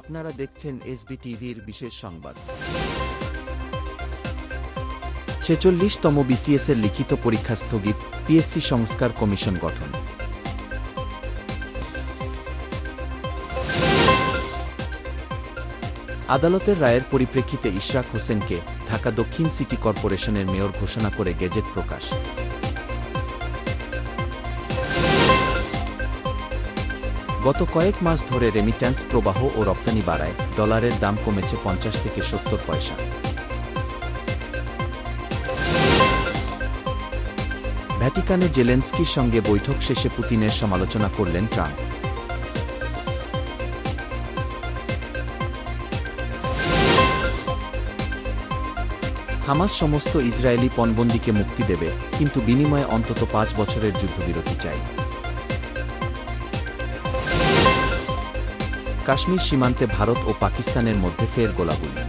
আপনারা দেখছেন এসবি টিভির বিশেষ সংবাদ। ৪৬তম বিসিএসের লিখিত পরীক্ষা স্থগিত, পিএসসি সংস্কার কমিশন গঠন। আদালতের রায়ের পরিপ্রেক্ষিতে ইশরাক হোসেনকে ঢাকা দক্ষিণ সিটি কর্পোরেশনের মেয়র ঘোষণা করে গেজেট প্রকাশ। গত কয়েক মাস ধরে রেমিট্যান্স প্রবাহ ও রপ্তানি বাড়ায় ডলারের দাম কমেছে ৫০ থেকে ৭০ পয়সা। ভ্যাটিকানে জেলেনস্কির সঙ্গে বৈঠক শেষে পুতিনের সমালোচনা করলেন ট্রাম্প। হামাস সমস্ত ইসরায়েলি পণবন্দীকে মুক্তি দেবে, কিন্তু বিনিময়ে অন্তত ৫ বছরের যুদ্ধবিরতি চাই। কাশ্মীর সীমান্তে ভারত ও পাকিস্তানের মধ্যে ফের গোলাগুলি।